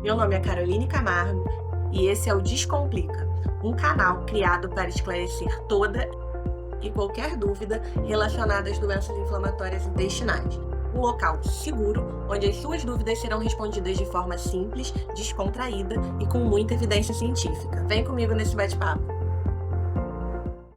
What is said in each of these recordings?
Meu nome é Caroline Camargo e esse é o Descomplica, um canal criado para esclarecer toda e qualquer dúvida relacionada às doenças inflamatórias intestinais. Um local seguro onde as suas dúvidas serão respondidas de forma simples, descontraída e com muita evidência científica. Vem comigo nesse bate-papo.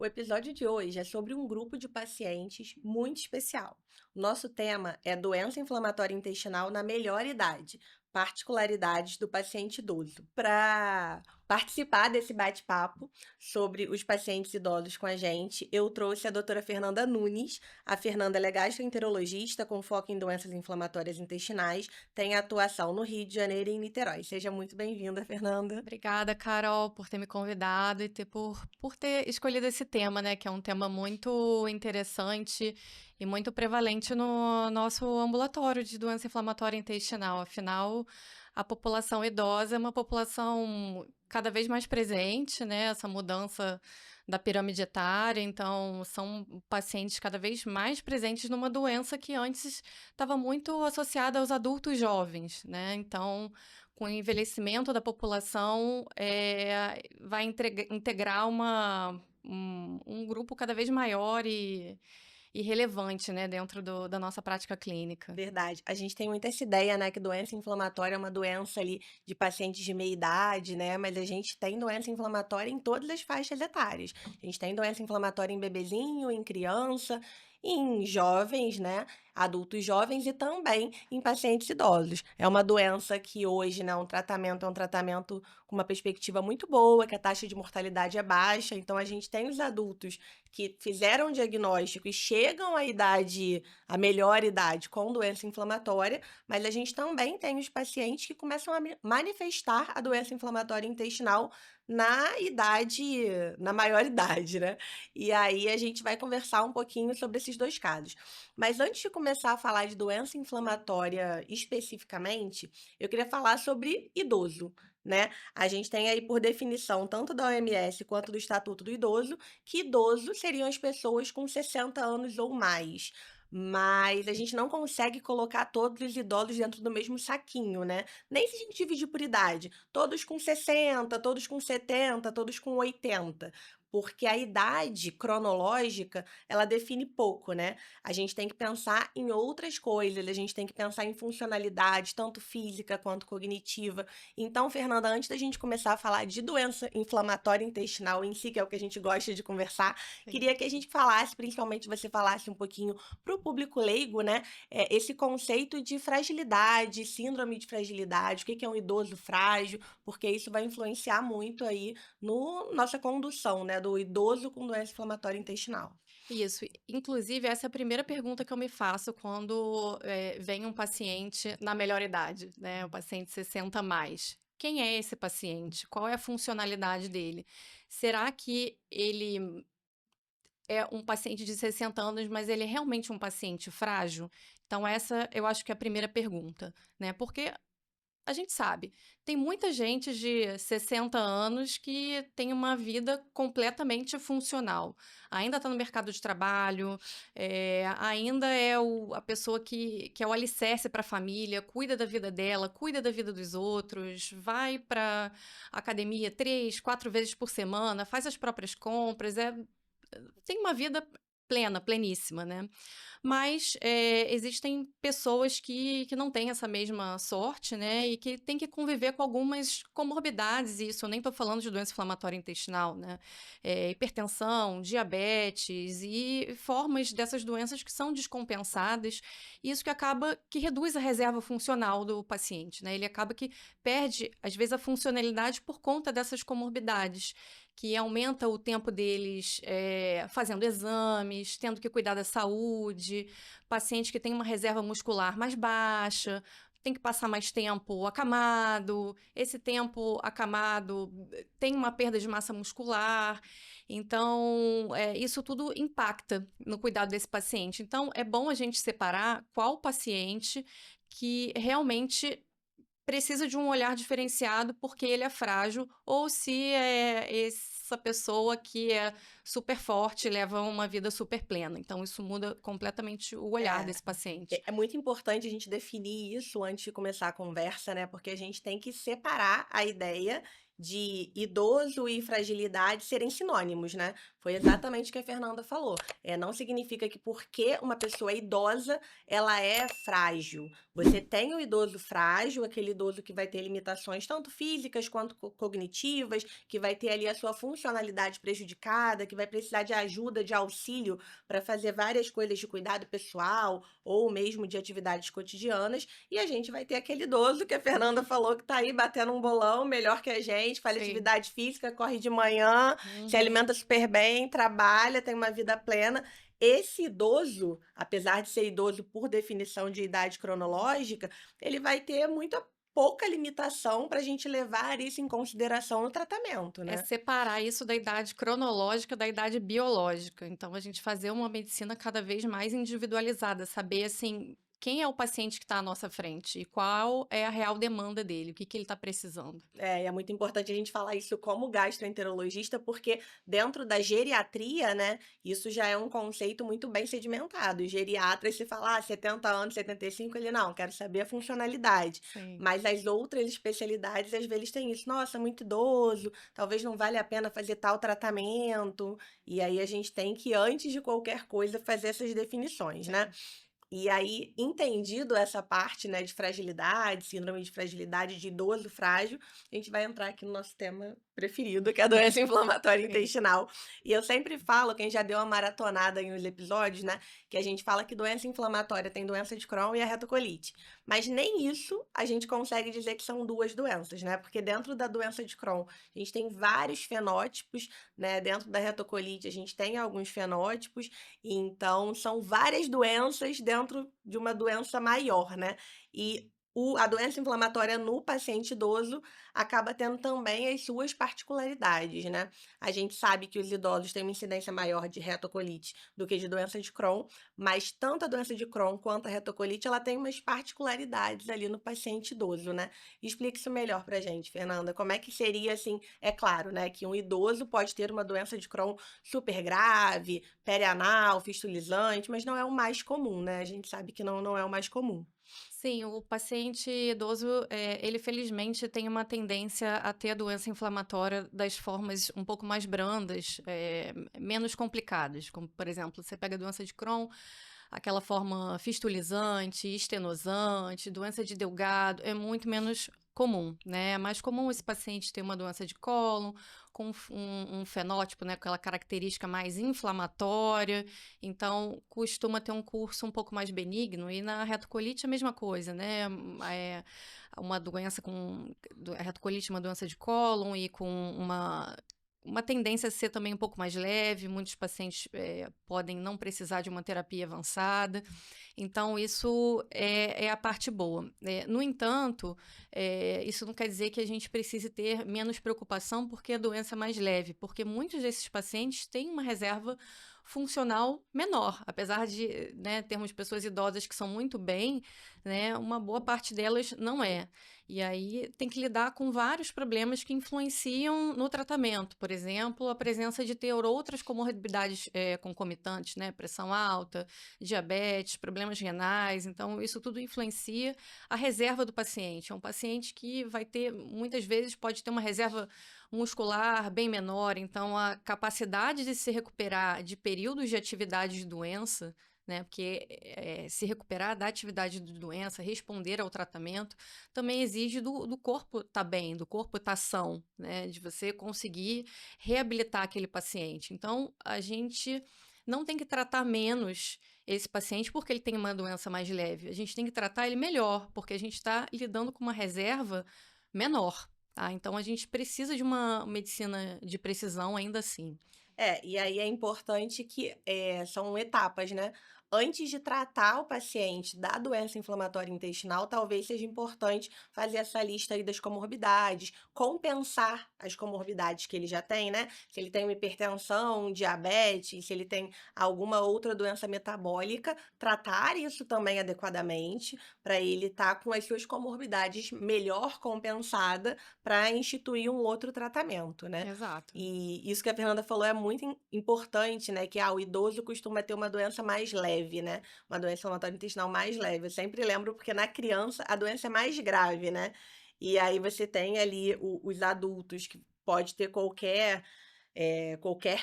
O episódio de hoje é sobre um grupo de pacientes muito especial. O nosso tema é doença inflamatória intestinal na melhor idade, particularidades do paciente idoso. Para participar desse bate-papo sobre os pacientes idosos com a gente, eu trouxe a doutora Fernanda Nunes. A Fernanda é gastroenterologista com foco em doenças inflamatórias intestinais, tem atuação no Rio de Janeiro e em Niterói. Seja muito bem-vinda, Fernanda. Obrigada, Carol, por ter me convidado e por ter escolhido esse tema, né? Que é um tema muito interessante e muito prevalente no nosso ambulatório de doença inflamatória intestinal. Afinal, a população idosa é uma população cada vez mais presente, né? Essa mudança da pirâmide etária, então são pacientes cada vez mais presentes numa doença que antes estava muito associada aos adultos jovens, né? Então, com o envelhecimento da população, vai integrar um grupo cada vez maior e relevante, né, dentro da nossa prática clínica. Verdade. A gente tem muita essa ideia, né, que doença inflamatória é uma doença ali de pacientes de meia idade, né? Mas a gente tem doença inflamatória em todas as faixas etárias. A gente tem doença inflamatória em bebezinho, em criança, em jovens, né? Adultos jovens e também em pacientes idosos. É uma doença que hoje, né, um tratamento é um tratamento com uma perspectiva muito boa, que a taxa de mortalidade é baixa. Então a gente tem os adultos que fizeram o diagnóstico e chegam à idade, a melhor idade com doença inflamatória, mas a gente também tem os pacientes que começam a manifestar a doença inflamatória intestinal na idade, na maior idade, né? E aí a gente vai conversar um pouquinho sobre esses dois casos. Mas antes de começar a falar de doença inflamatória especificamente, eu queria falar sobre idoso, né? A gente tem aí por definição, tanto da OMS quanto do Estatuto do Idoso, que idoso seriam as pessoas com 60 anos ou mais. Mas a gente não consegue colocar todos os idosos dentro do mesmo saquinho, né? Nem se a gente dividir por idade, todos com 60, todos com 70, todos com 80. Porque a idade cronológica, ela define pouco, né? A gente tem que pensar em outras coisas, a gente tem que pensar em funcionalidade, tanto física quanto cognitiva. Então, Fernanda, antes da gente começar a falar de doença inflamatória intestinal em si, que é o que a gente gosta de conversar, Sim. queria que a gente falasse, principalmente você falasse um pouquinho para o público leigo, né? Esse conceito de fragilidade, síndrome de fragilidade, o que é um idoso frágil, porque isso vai influenciar muito aí no nossa condução, né? Do idoso com doença inflamatória intestinal. Isso. Inclusive, essa é a primeira pergunta que eu me faço quando vem um paciente na melhor idade, né? O paciente 60 a mais. Quem é esse paciente? Qual é a funcionalidade dele? Será que ele é um paciente de 60 anos, mas ele é realmente um paciente frágil? Então, essa eu acho que é a primeira pergunta, né? Porque a gente sabe, tem muita gente de 60 anos que tem uma vida completamente funcional. Ainda está no mercado de trabalho, ainda é a pessoa que é o alicerce para a família, cuida da vida dela, cuida da vida dos outros, vai para academia 3, 4 vezes por semana, faz as próprias compras, tem uma vida plena, pleníssima, né? Mas existem pessoas que não têm essa mesma sorte, né? E que têm que conviver com algumas comorbidades, e isso eu nem estou falando de doença inflamatória intestinal, né? Hipertensão, diabetes e formas dessas doenças que são descompensadas, e isso que reduz a reserva funcional do paciente, né? Ele acaba que perde, às vezes, a funcionalidade por conta dessas comorbidades, que aumenta o tempo deles fazendo exames, tendo que cuidar da saúde, paciente que tem uma reserva muscular mais baixa, tem que passar mais tempo acamado, esse tempo acamado tem uma perda de massa muscular, então isso tudo impacta no cuidado desse paciente. Então é bom a gente separar qual paciente que realmente precisa de um olhar diferenciado porque ele é frágil, ou se é essa pessoa que é super forte, leva uma vida super plena. Então isso muda completamente o olhar É. desse paciente. É muito importante a gente definir isso antes de começar a conversa, né? Porque a gente tem que separar a ideia de idoso e fragilidade serem sinônimos, né? Foi exatamente o que a Fernanda falou. Não significa que porque uma pessoa é idosa, ela é frágil. Você tem o idoso frágil, aquele idoso que vai ter limitações tanto físicas quanto cognitivas, que vai ter ali a sua funcionalidade prejudicada, que vai precisar de ajuda, de auxílio para fazer várias coisas de cuidado pessoal ou mesmo de atividades cotidianas, e a gente vai ter aquele idoso que a Fernanda falou que tá aí batendo um bolão melhor que a gente, faz Sim. atividade física, corre de manhã, se Uhum. alimenta super bem, trabalha, tem uma vida plena. Esse idoso, apesar de ser idoso por definição de idade cronológica, ele vai ter muita pouca limitação para a gente levar isso em consideração no tratamento, É né? separar isso da idade cronológica da idade biológica. Então, a gente fazer uma medicina cada vez mais individualizada, saber assim quem é o paciente que está à nossa frente e qual é a real demanda dele, o que que ele está precisando. E é muito importante a gente falar isso como gastroenterologista, porque dentro da geriatria, né, isso já é um conceito muito bem sedimentado. O geriatra, se falar 70 anos, 75, ele não, quero saber a funcionalidade. Sim. Mas as outras especialidades, às vezes, tem isso. Nossa, muito idoso, talvez não valha a pena fazer tal tratamento. E aí a gente tem que, antes de qualquer coisa, fazer essas definições, né? Sim. E aí, entendido essa parte, né, de fragilidade, síndrome de fragilidade de idoso frágil, a gente vai entrar aqui no nosso tema preferido, que é a doença inflamatória Sim. intestinal. E eu sempre falo, quem já deu uma maratonada aí nos episódios, né, que a gente fala que doença inflamatória tem doença de Crohn e a retocolite. Mas nem isso a gente consegue dizer que são duas doenças, né? Porque dentro da doença de Crohn, a gente tem vários fenótipos, né? Dentro da retocolite, a gente tem alguns fenótipos, então, são várias doenças dentro de uma doença maior, né? E a doença inflamatória no paciente idoso acaba tendo também as suas particularidades, né? A gente sabe que os idosos têm uma incidência maior de retocolite do que de doença de Crohn, mas tanto a doença de Crohn quanto a retocolite, ela tem umas particularidades ali no paciente idoso, né? Explique isso melhor pra gente, Fernanda. Como é que seria assim? É claro, né, que um idoso pode ter uma doença de Crohn super grave, perianal, fistulizante, mas não é o mais comum, né, a gente sabe que não é o mais comum. Sim, o paciente idoso, ele felizmente tem uma tendência a ter a doença inflamatória das formas um pouco mais brandas, menos complicadas, como, por exemplo, você pega a doença de Crohn, aquela forma fistulizante, estenosante, doença de Delgado, é muito menos comum, né? É mais comum esse paciente ter uma doença de cólon, com um fenótipo, né, com aquela característica mais inflamatória, então costuma ter um curso um pouco mais benigno, e na retocolite a mesma coisa, né? É uma doença a retocolite é uma doença de cólon e com uma tendência a ser também um pouco mais leve, muitos pacientes podem não precisar de uma terapia avançada, então isso é a parte boa. No entanto, isso não quer dizer que a gente precise ter menos preocupação porque a doença é mais leve, porque muitos desses pacientes têm uma reserva funcional menor, apesar de, né, termos pessoas idosas que são muito bem, né, uma boa parte delas não é. E aí tem que lidar com vários problemas que influenciam no tratamento. Por exemplo, a presença de ter outras comorbidades concomitantes, né? Pressão alta, diabetes, problemas renais. Então, isso tudo influencia a reserva do paciente. É um paciente que vai ter, muitas vezes, pode ter uma reserva muscular bem menor. Então, a capacidade de se recuperar de períodos de atividade de doença, né? Porque se recuperar da atividade de doença, responder ao tratamento, também exige do corpo estar bem, do corpo estar são, né? De você conseguir reabilitar aquele paciente. Então, a gente não tem que tratar menos esse paciente porque ele tem uma doença mais leve. A gente tem que tratar ele melhor, porque a gente está lidando com uma reserva menor, tá? Então, a gente precisa de uma medicina de precisão ainda assim. E aí é importante que são etapas, né? antes de tratar o paciente da doença inflamatória intestinal, talvez seja importante fazer essa lista aí das comorbidades, compensar as comorbidades que ele já tem, né? Se ele tem uma hipertensão, um diabetes, se ele tem alguma outra doença metabólica, tratar isso também adequadamente, para ele estar com as suas comorbidades melhor compensada para instituir um outro tratamento, né? Exato. E isso que a Fernanda falou é muito importante, né? Que o idoso costuma ter uma doença mais leve, né? Uma doença inflamatória intestinal mais leve. Eu sempre lembro porque na criança a doença é mais grave, né? E aí você tem ali os adultos que pode ter qualquer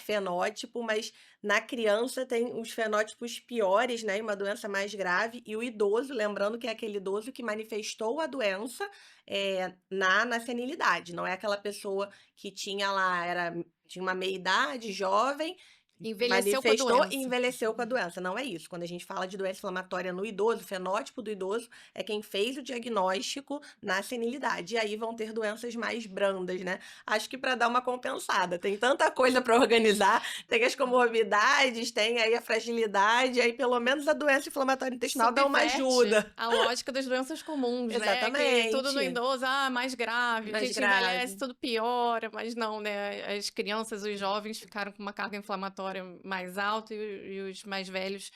fenótipo, mas na criança tem os fenótipos piores, né? E uma doença mais grave. E o idoso, lembrando que é aquele idoso que manifestou a doença na senilidade, não é aquela pessoa que tinha uma meia-idade, jovem, Envelheceu com a manifestou e doença. envelheceu com a doença. Não é isso. Quando a gente fala de doença inflamatória no idoso, o fenótipo do idoso é quem fez o diagnóstico na senilidade. E aí vão ter doenças mais brandas, né? Acho que para dar uma compensada. Tem tanta coisa para organizar, tem as comorbidades, tem aí a fragilidade, aí pelo menos a doença inflamatória intestinal dá uma Subverte ajuda. a lógica das doenças comuns, né, que tudo no Exatamente. idoso, mais grave, a Mais gente envelhece, grave. tudo piora, mas não, né, as crianças, os jovens ficaram com uma carga inflamatória mais alta e os mais velhos,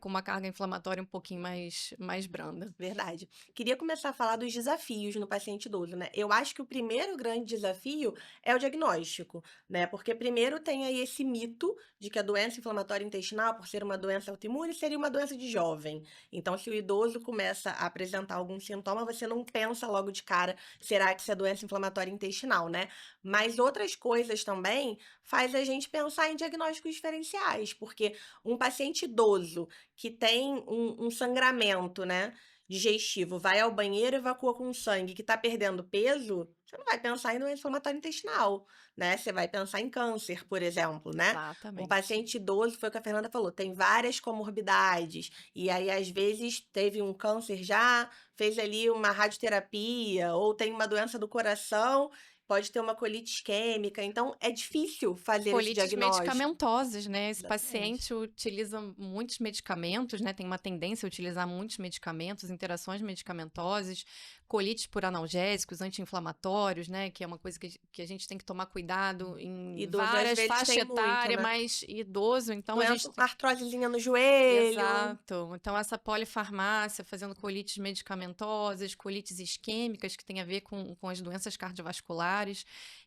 com uma carga inflamatória um pouquinho mais branda. Verdade. Queria começar a falar dos desafios no paciente idoso, né? Eu acho que o primeiro grande desafio é o diagnóstico, né? Porque primeiro tem aí esse mito de que a doença inflamatória intestinal, por ser uma doença autoimune, seria uma doença de jovem. Então, se o idoso começa a apresentar algum sintoma, você não pensa logo de cara, será que isso é doença inflamatória intestinal, né? Mas outras coisas também faz a gente pensar em diagnósticos diferenciais, porque um paciente idoso que tem um sangramento, né, digestivo, vai ao banheiro e evacua com sangue, que está perdendo peso, você não vai pensar em doença inflamatória intestinal, né? Você vai pensar em câncer, por exemplo, né? Um Exatamente. paciente idoso, foi o que a Fernanda falou, tem várias comorbidades, e aí às vezes teve um câncer já, fez ali uma radioterapia, ou tem uma doença do coração, pode ter uma colite isquêmica, então é difícil fazer esse Colites diagnóstico. medicamentosas, né, esse Exatamente. paciente utiliza muitos medicamentos, né, tem uma tendência a utilizar muitos medicamentos, interações medicamentosas, colites por analgésicos, anti-inflamatórios, né, que é uma coisa que a gente tem que tomar cuidado em Idoso às várias vezes faixas tem muito, etárias, né? mas idoso, então a gente Doença, artrosezinha no joelho. exato. Então, essa polifarmácia fazendo colites medicamentosas, colites isquêmicas, que tem a ver com as doenças cardiovasculares.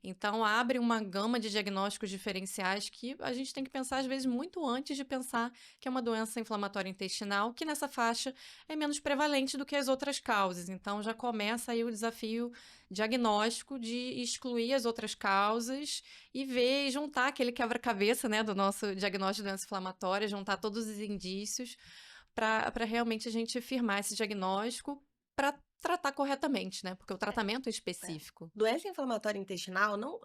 Então, abre uma gama de diagnósticos diferenciais que a gente tem que pensar, às vezes, muito antes de pensar que é uma doença inflamatória intestinal, que nessa faixa é menos prevalente do que as outras causas. Então, já começa aí o desafio diagnóstico de excluir as outras causas e ver e juntar aquele quebra-cabeça, né, do nosso diagnóstico de doença inflamatória, juntar todos os indícios para realmente a gente firmar esse diagnóstico para tratar corretamente, né? Porque o tratamento é É. específico. Doença inflamatória intestinal não,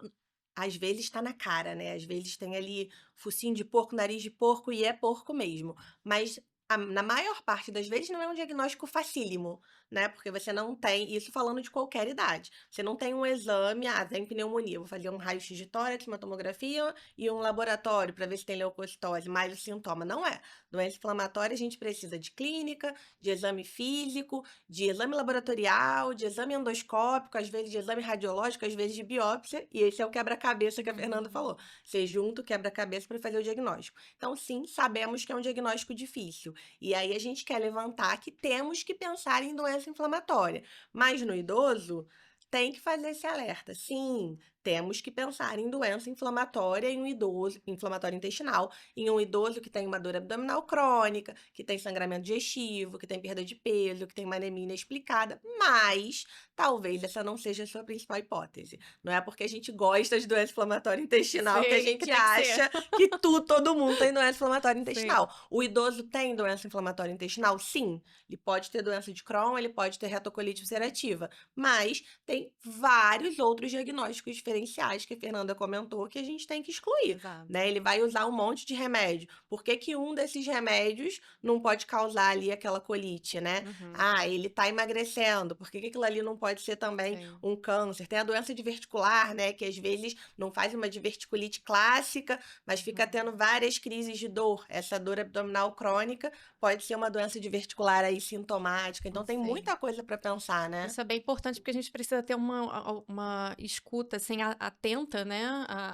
às vezes está na cara, né? Às vezes tem ali focinho de porco, nariz de porco e é porco mesmo. Mas na maior parte das vezes não é um diagnóstico facílimo, né? Porque você não tem, isso falando de qualquer idade. Você não tem um exame, tem pneumonia, vou fazer um raio-x de tórax, uma tomografia e um laboratório para ver se tem leucocitose, mais o sintoma. Não é. Doença inflamatória a gente precisa de clínica, de exame físico, de exame laboratorial, de exame endoscópico, às vezes de exame radiológico, às vezes de biópsia, e esse é o quebra-cabeça que a Fernanda falou. Você junta o quebra-cabeça para fazer o diagnóstico. Então, sim, sabemos que é um diagnóstico difícil. E aí a gente quer levantar que temos que pensar em doença inflamatória. Mas no idoso, tem que fazer esse alerta. Sim, temos que pensar em doença inflamatória em um idoso, inflamatória intestinal, em um idoso que tem uma dor abdominal crônica, que tem sangramento digestivo, que tem perda de peso, que tem uma anemia inexplicada, mas talvez essa não seja a sua principal hipótese. Não é porque a gente gosta de doença inflamatória intestinal que a Sim, que gente tem que ser. acha que todo mundo tem doença inflamatória Sim. intestinal. O idoso tem doença inflamatória intestinal? Sim. Ele pode ter doença de Crohn, ele pode ter retocolite ulcerativa, mas tem tem vários outros diagnósticos diferenciais que a Fernanda comentou que a gente tem que excluir, Exato. né? Ele vai usar um monte de remédio. Por que que um desses remédios não pode causar ali aquela colite, né? Uhum. Ah, ele tá emagrecendo. Por que que aquilo ali não pode ser também Sim. um câncer? Tem a doença diverticular, né? Que às vezes não faz uma diverticulite clássica, mas fica Uhum. tendo várias crises de dor. Essa dor abdominal crônica pode ser uma doença diverticular aí sintomática. Então tem Sim. muita coisa para pensar, né? Isso é bem importante, porque a gente precisa ter uma escuta, assim, atenta, né,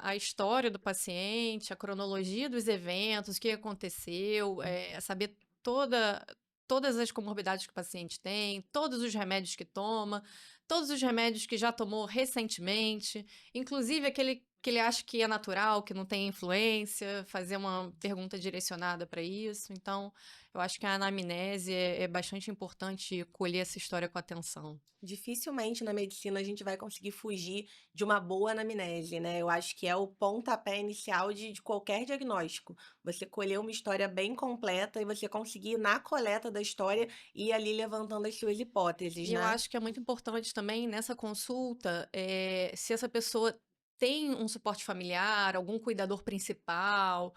à história do paciente, à cronologia dos eventos, o que aconteceu, saber todas as comorbidades que o paciente tem, todos os remédios que toma, todos os remédios que já tomou recentemente, inclusive aquele que ele acha que é natural, que não tem influência, fazer uma pergunta direcionada para isso. Então, eu acho que a anamnese é bastante importante colher essa história com atenção. Dificilmente na medicina a gente vai conseguir fugir de uma boa anamnese, né? Eu acho que é o pontapé inicial de qualquer diagnóstico. Você colher uma história bem completa e você conseguir, na coleta da história, ir ali levantando as suas hipóteses, E eu né? acho que é muito importante também nessa consulta, se essa pessoa tem um suporte familiar, algum cuidador principal,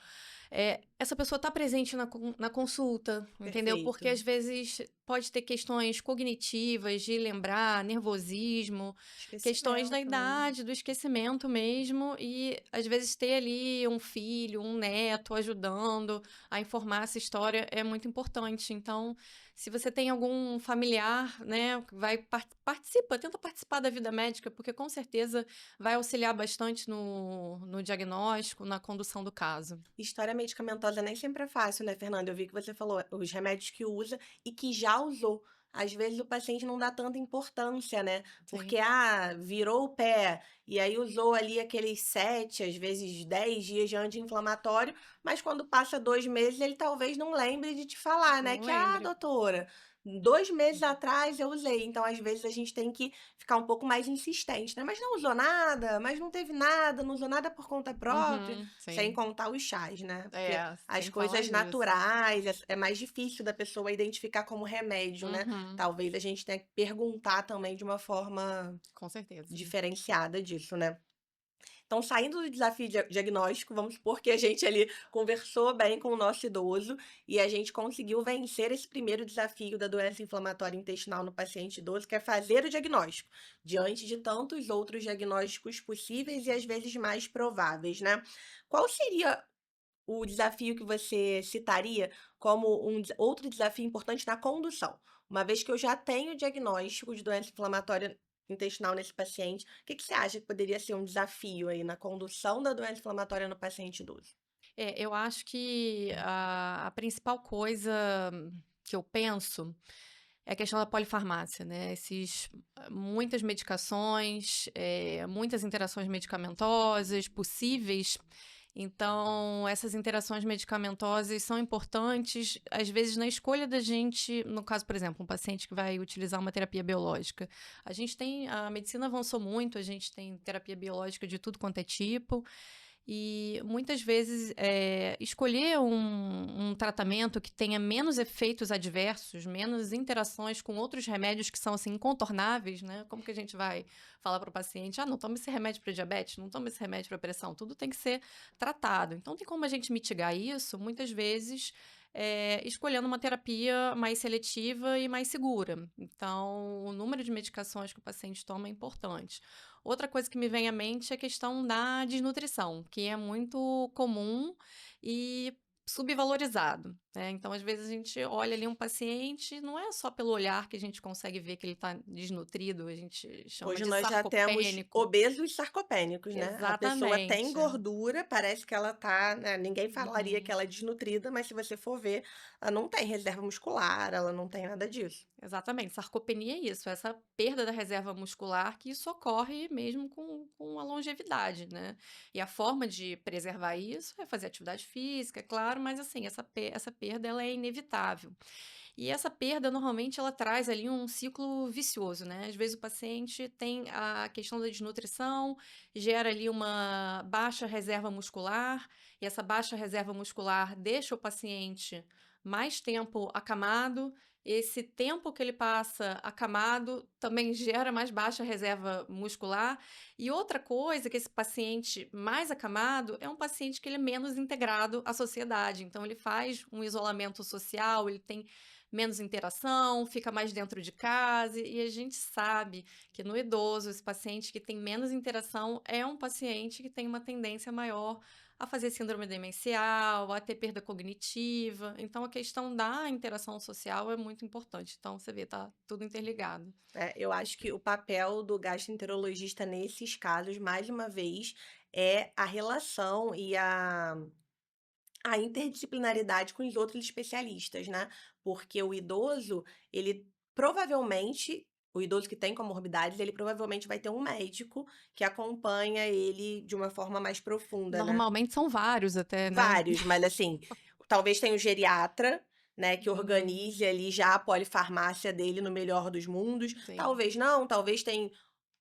essa pessoa está presente na consulta, entendeu? Porque Perfeito. às vezes pode ter questões cognitivas, de lembrar, nervosismo, questões da Esquecimento, né? idade, do esquecimento mesmo, e às vezes ter ali um filho, um neto ajudando a informar essa história é muito importante. Então, se você tem algum familiar, né, que tenta participar da vida médica, porque com certeza vai auxiliar bastante no diagnóstico, na condução do caso. História medicamentosa nem sempre é fácil, né, Fernanda? Eu vi que você falou os remédios que usa e que já usou. Às vezes o paciente não dá tanta importância, né? Porque, Sim. virou o pé e aí usou ali aqueles 7, às vezes 10 dias de anti-inflamatório, mas quando passa 2 meses ele talvez não lembre de te falar, né? Não Que, lembre. doutora, 2 meses atrás eu usei. Então, às vezes a gente tem que ficar um pouco mais insistente, né? Mas não usou nada, mas não teve nada, não usou nada por conta própria. Uhum, Sem sim. contar os chás, né, porque É, as sem falar coisas nisso. naturais é mais difícil da pessoa identificar como remédio, né. Uhum, Talvez a gente tenha que perguntar também de uma forma com certeza. diferenciada disso, né. Então, saindo do desafio diagnóstico, vamos supor que a gente ali conversou bem com o nosso idoso e a gente conseguiu vencer esse primeiro desafio da doença inflamatória intestinal no paciente idoso, que é fazer o diagnóstico, diante de tantos outros diagnósticos possíveis e às vezes mais prováveis, né. Qual seria o desafio que você citaria como outro desafio importante na condução? Uma vez que eu já tenho o diagnóstico de doença inflamatória intestinal nesse paciente, o que que você acha que poderia ser um desafio aí na condução da doença inflamatória no paciente idoso? Eu acho que a principal coisa que eu penso é a questão da polifarmácia, né, muitas medicações, muitas interações medicamentosas possíveis. Então, essas interações medicamentosas são importantes, às vezes, na escolha da gente, no caso, por exemplo, um paciente que vai utilizar uma terapia biológica. A medicina avançou muito, a gente tem terapia biológica de tudo quanto é tipo, e muitas vezes, escolher um tratamento que tenha menos efeitos adversos, menos interações com outros remédios que são, assim, incontornáveis, né, como que a gente vai falar para o paciente: "Ah, não toma esse remédio para diabetes, não toma esse remédio para pressão", tudo tem que ser tratado. Então tem como a gente mitigar isso, muitas vezes, escolhendo uma terapia mais seletiva e mais segura. Então, o número de medicações que o paciente toma é importante. Outra coisa que me vem à mente é a questão da desnutrição, que é muito comum e subvalorizado, né. Então, às vezes, a gente olha ali um paciente, não é só pelo olhar que a gente consegue ver que ele está desnutrido, a gente chama Hoje de nós já temos sarcopênico. obesos sarcopênicos, né. A pessoa tem Exatamente. gordura, parece que ela tá, né, ninguém falaria que Uhum. ela é desnutrida, mas se você for ver, ela não tem reserva muscular, ela não tem nada disso. Exatamente, sarcopenia é isso, essa perda da reserva muscular que isso ocorre mesmo com a longevidade, né. E a forma de preservar isso é fazer atividade física, é claro, mas assim, essa perda ela é inevitável. E essa perda normalmente ela traz ali um ciclo vicioso, né. Às vezes o paciente tem a questão da desnutrição, gera ali uma baixa reserva muscular, e essa baixa reserva muscular deixa o paciente mais tempo acamado, esse tempo que ele passa acamado também gera mais baixa reserva muscular. E outra coisa que esse paciente mais acamado é um paciente que ele é menos integrado à sociedade. Então ele faz um isolamento social, ele tem menos interação, fica mais dentro de casa. E a gente sabe que no idoso, esse paciente que tem menos interação é um paciente que tem uma tendência maior a fazer síndrome demencial, a ter perda cognitiva. Então, a questão da interação social é muito importante. Então, você vê, tá tudo interligado. Eu acho que o papel do gastroenterologista nesses casos, mais uma vez, é a relação e a interdisciplinaridade com os outros especialistas, né? Porque o idoso, ele provavelmente, o idoso que tem comorbidades, ele provavelmente vai ter um médico que acompanha ele de uma forma mais profunda, né? Normalmente são vários até, né? Vários, mas assim, talvez tenha o geriatra, né, que Uhum, organize ali já a polifarmácia dele no melhor dos mundos. sim. Talvez não, talvez tem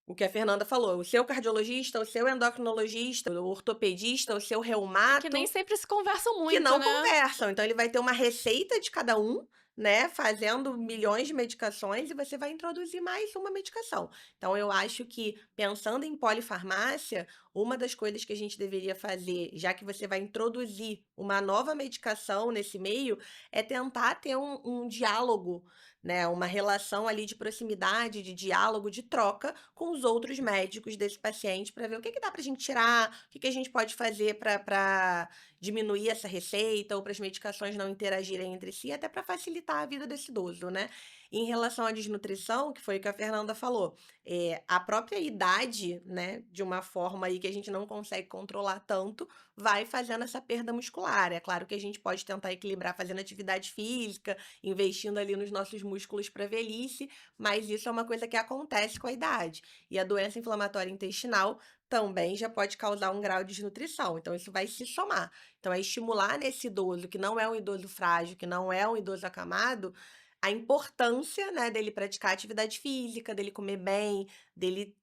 o que a Fernanda falou, o seu cardiologista, o seu endocrinologista, o ortopedista, o seu E que nem reumato, sempre se conversam que muito, não né? conversam. Então ele vai ter uma receita de cada um, né, fazendo milhões de medicações e você vai introduzir mais uma medicação. Então eu acho que pensando em polifarmácia, uma das coisas que a gente deveria fazer, já que você vai introduzir uma nova medicação nesse meio, é tentar ter um diálogo, né, uma relação ali de proximidade, de diálogo, de troca com os outros médicos desse paciente para ver o que que dá para a gente tirar, o que que a gente pode fazer para diminuir essa receita ou para as medicações não interagirem entre si, até para facilitar a vida desse idoso, né? Em relação à desnutrição, que foi o que a Fernanda falou, a própria idade, né, de uma forma aí que a gente não consegue controlar tanto, vai fazendo essa perda muscular. É claro que a gente pode tentar equilibrar fazendo atividade física, investindo ali nos nossos músculos para velhice, mas isso é uma coisa que acontece com a idade. E a doença inflamatória intestinal também já pode causar um grau de desnutrição, então isso vai se somar. Então, é estimular nesse idoso, que não é um idoso frágil, que não é um idoso acamado, a importância, né, dele praticar atividade física, dele comer bem, dele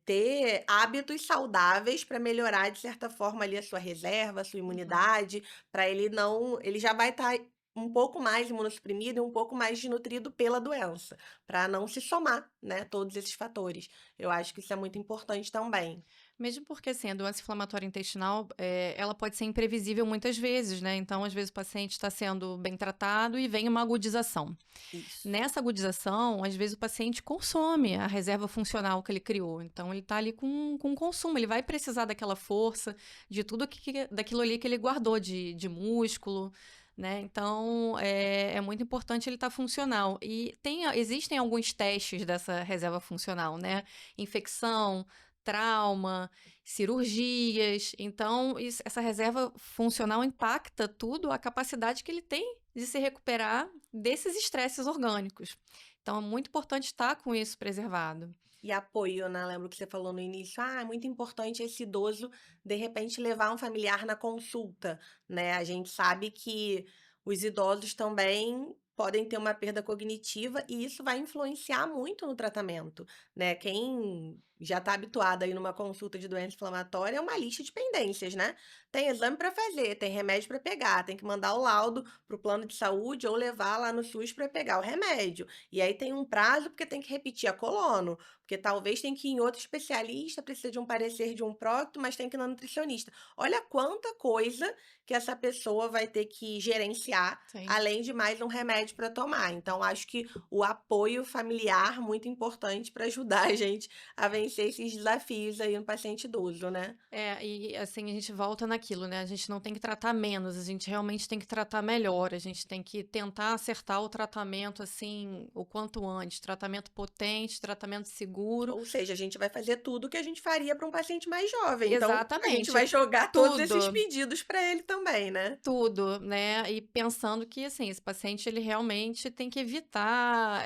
ter hábitos saudáveis para melhorar, de certa forma, ali a sua reserva, a sua Uhum. imunidade, para ele não. Ele já vai estar um pouco mais imunossuprimido e um pouco mais desnutrido pela doença, para não se somar, né, todos esses fatores. Eu acho que isso é muito importante também. Mesmo porque, assim, a doença inflamatória intestinal, ela pode ser imprevisível muitas vezes, né? Então, às vezes, o paciente está sendo bem tratado e vem uma agudização. Isso. Nessa agudização, às vezes, o paciente consome a reserva funcional que ele criou. Então, ele está ali com consumo, ele vai precisar daquela força, de tudo daquilo ali que ele guardou de músculo, né? Então, é muito importante ele estar funcional. E existem alguns testes dessa reserva funcional, né? Infecção, trauma, cirurgias. Então, essa reserva funcional impacta tudo a capacidade que ele tem de se recuperar desses estresses orgânicos. Então, é muito importante estar com isso preservado. E apoio, né, lembro que você falou no início: "Ah, é muito importante esse idoso, de repente, levar um familiar na consulta", né. A gente sabe que os idosos também podem ter uma perda cognitiva e isso vai influenciar muito no tratamento, né. Quem já está habituado a ir numa consulta de doença inflamatória é uma lista de pendências, né. Tem exame para fazer, tem remédio para pegar, tem que mandar o laudo para o plano de saúde ou levar lá no SUS para pegar o remédio. E aí tem um prazo, porque tem que repetir a colono, porque talvez tem que ir em outro especialista, precisa de um parecer de um prócto, mas tem que ir na nutricionista. Olha quanta coisa que essa pessoa vai ter que gerenciar, Sim. além de mais um remédio para tomar. Então, acho que o apoio familiar muito importante para ajudar a gente a vencer esses desafios aí no paciente idoso, né? E assim, a gente volta naquilo, né? A gente não tem que tratar menos, a gente realmente tem que tratar melhor, a gente tem que tentar acertar o tratamento assim o quanto antes, tratamento potente, tratamento seguro. Ou seja, a gente vai fazer tudo o que a gente faria para um paciente mais jovem. Então, a gente Exatamente, vai jogar todos esses tudo. pedidos para ele também, né? Tudo, né, e pensando que, assim, esse paciente ele realmente tem que evitar,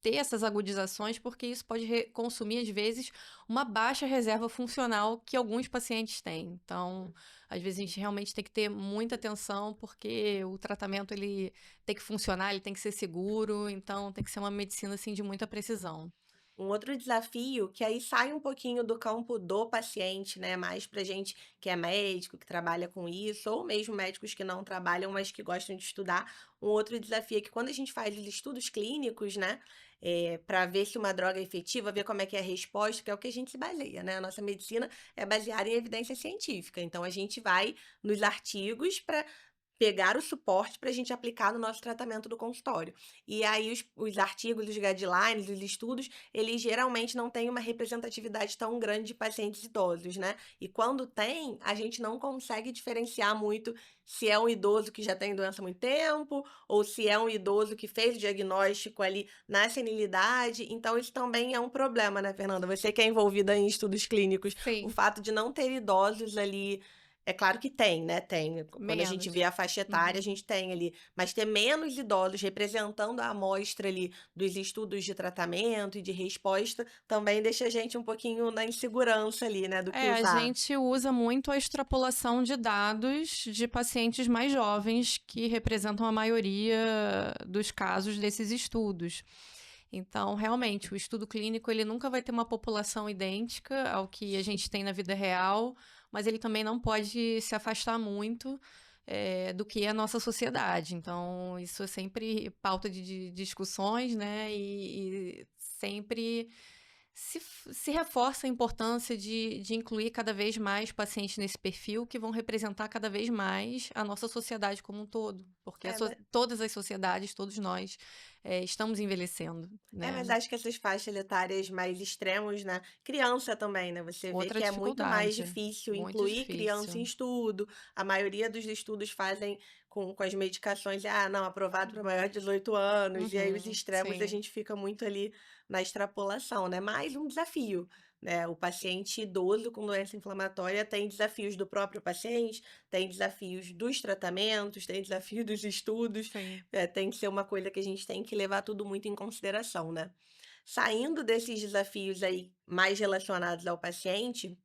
ter essas agudizações, porque isso pode consumir, às vezes, uma baixa reserva funcional que alguns pacientes têm. Então, às vezes, a gente realmente tem que ter muita atenção, porque o tratamento ele tem que funcionar, ele tem que ser seguro, então tem que ser uma medicina, assim, de muita precisão. Um outro desafio que aí sai um pouquinho do campo do paciente, né, mais pra gente que é médico, que trabalha com isso, ou mesmo médicos que não trabalham, mas que gostam de estudar. Um outro desafio é que quando a gente faz os estudos clínicos, né, para ver se uma droga é efetiva, ver como é que é a resposta, que é o que a gente se baseia, né? A nossa medicina é baseada em evidência científica. Então a gente vai nos artigos para pegar o suporte para a gente aplicar no nosso tratamento do consultório. E aí os artigos, os guidelines, os estudos, eles geralmente não têm uma representatividade tão grande de pacientes idosos, né? E quando tem, a gente não consegue diferenciar muito se é um idoso que já tem doença há muito tempo, ou se é um idoso que fez o diagnóstico ali na senilidade. Então, isso também é um problema, né, Fernanda? Você que é envolvida em estudos clínicos, o Sim, fato de não ter idosos ali é claro que tem, né, tem. Quando a gente vê menos. a faixa etária, a Uhum. gente tem ali, mas ter menos idosos representando a amostra ali dos estudos de tratamento e de resposta, também deixa a gente um pouquinho na insegurança ali, né, do que É, a usar. gente usa muito a extrapolação de dados de pacientes mais jovens, que representam a maioria dos casos desses estudos. Então, realmente, o estudo clínico ele nunca vai ter uma população idêntica ao que a gente tem na vida real, mas ele também não pode se afastar muito do que é a nossa sociedade. Então, isso é sempre pauta de discussões, né? E sempre se reforça a importância de incluir cada vez mais pacientes nesse perfil que vão representar cada vez mais a nossa sociedade como um todo, porque É, todas as sociedades, todos nós, estamos envelhecendo, mas né? acho que essas faixas etárias mais extremos, né, criança também, né, você vê Outra que é muito mais dificuldade, difícil muito incluir criança em difícil. estudo, a maioria dos estudos fazem com as medicações, "Ah, não, aprovado para maior de 18 anos", e aí os Uhum, extremos a sim. gente fica muito ali na extrapolação, né, mais um desafio, né, o paciente idoso com doença inflamatória tem desafios do próprio paciente, tem desafios dos tratamentos, tem desafio dos estudos, Sim. tem que ser uma coisa que a gente tem que levar tudo muito em consideração, né. Saindo desses desafios aí mais relacionados ao paciente,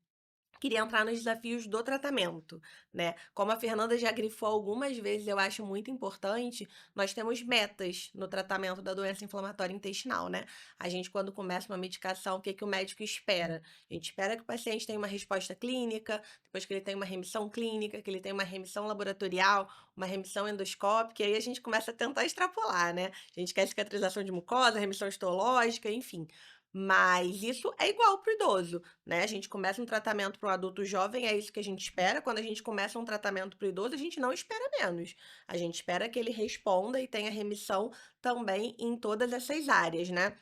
queria entrar nos desafios do tratamento, né. Como a Fernanda já grifou algumas vezes, eu acho muito importante, nós temos metas no tratamento da doença inflamatória intestinal, né. A gente quando começa uma medicação, o que que o médico espera? A gente espera que o paciente tenha uma resposta clínica, depois que ele tenha uma remissão clínica, que ele tenha uma remissão laboratorial, uma remissão endoscópica, e aí a gente começa a tentar extrapolar, né. A gente quer cicatrização de mucosa, remissão histológica, enfim. Mas isso é igual para o idoso, né, a gente começa um tratamento para o adulto jovem, é isso que a gente espera, quando a gente começa um tratamento para o idoso, a gente não espera menos. A gente espera que ele responda e tenha remissão também em todas essas áreas, né.